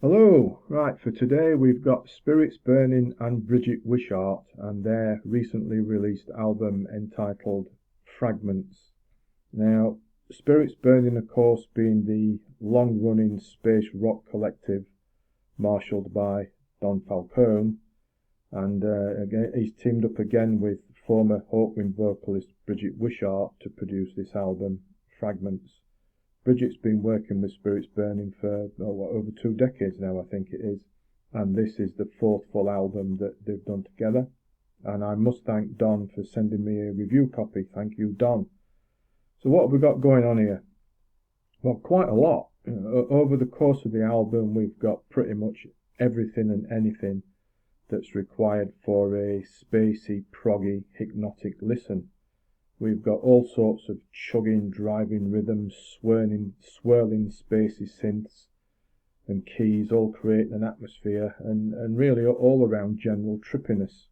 Hello, right, for today we've got Spirits Burning and Bridget Wishart and their recently released album entitled Fragments. Now, Spirits Burning, of course, being the long-running space rock collective marshalled by Don Falcone, and again, he's teamed up again with former Hawkwind vocalist Bridget Wishart to produce this album, Fragments. Bridget's been working with Spirits Burning for over 2 decades now, I think it is, and this is the fourth full album that they've done together. And I must thank Don for sending me a review copy. Thank you, Don. So what have we got going on here? Well, quite a lot. Over the course of the album, we've got pretty much everything and anything that's required for a spacey, proggy, hypnotic listen. We've got all sorts of chugging, driving rhythms, swirling spacey synths and keys, all creating an atmosphere and really all around general trippiness.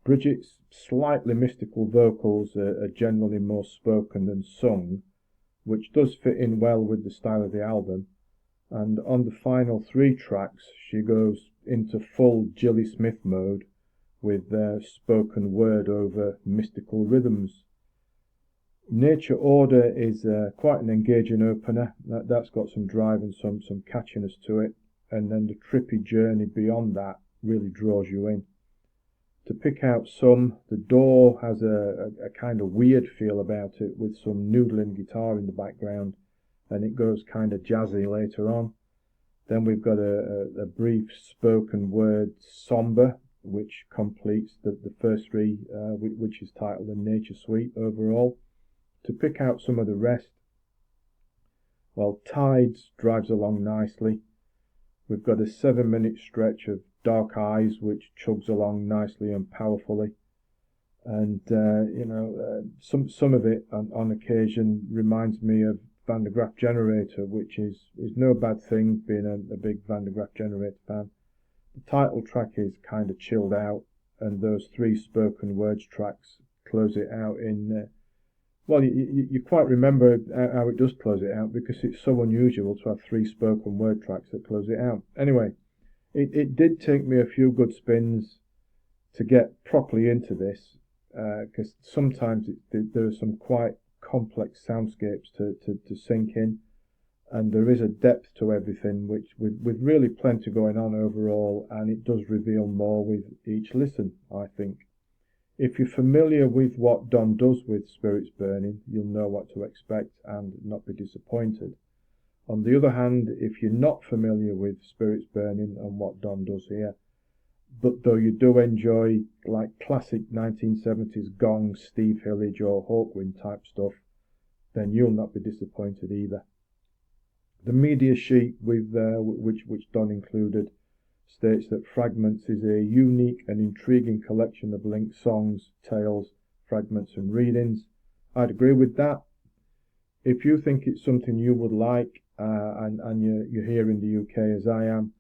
Bridget's slightly mystical vocals are generally more spoken than sung, which does fit in well with the style of the album. And on the final 3 tracks, she goes into full Jilly Smith mode with spoken word over mystical rhythms. Nature Order is quite an engaging opener. That's got some drive and some catchiness to it, and then the trippy journey beyond that really draws you in. To pick out some, The Door has a kind of weird feel about it with some noodling guitar in the background, and it goes kind of jazzy later on. Then we've got a brief spoken word Somber, which completes the first 3, which is titled The Nature Suite overall. To pick out some of the rest, well, Tides drives along nicely. We've got a 7-minute stretch of Dark Eyes, which chugs along nicely and powerfully. And, some of it on occasion reminds me of Van der Graaf Generator, which is no bad thing, being a big Van der Graaf Generator fan. The title track is kind of chilled out, and those 3 spoken words tracks close it out in... Well, you quite remember how it does close it out, because it's so unusual to have 3 spoken word tracks that close it out. Anyway, it did take me a few good spins to get properly into this, because sometimes there are some quite complex soundscapes to sink in, and there is a depth to everything, which with really plenty going on overall, and it does reveal more with each listen, I think. If you're familiar with what Don does with Spirits Burning, you'll know what to expect and not be disappointed. On the other hand, if you're not familiar with Spirits Burning and what Don does here, but though you do enjoy like classic 1970s Gong, Steve Hillage or Hawkwind type stuff, then you'll not be disappointed either. The media sheet with which Don included states that Fragments is a unique and intriguing collection of linked songs, tales, fragments and readings. I'd agree with that. If you think it's something you would like, and you're here in the UK as I am,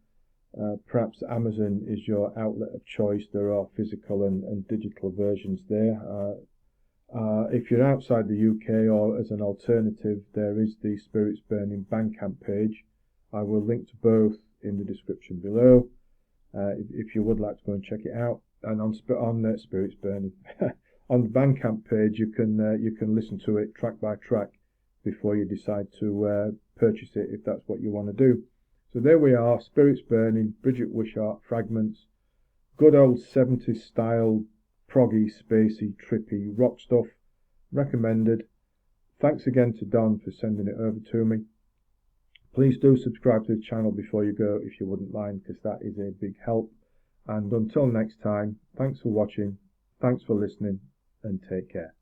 perhaps Amazon is your outlet of choice. There are physical and digital versions there. If you're outside the UK, or as an alternative, there is the Spirits Burning BandCamp page. I will link to both in the description below, if you would like to go and check it out. And on Spirits Burning, on the BandCamp page, you can listen to it track by track before you decide to purchase it, if that's what you want to do. So there we are, Spirits Burning, Bridget Wishart Fragments, good old 70s style, proggy, spacey, trippy rock stuff, recommended. Thanks again to Don for sending it over to me. Please do subscribe to the channel before you go, if you wouldn't mind, because that is a big help. And until next time, thanks for watching, thanks for listening, and take care.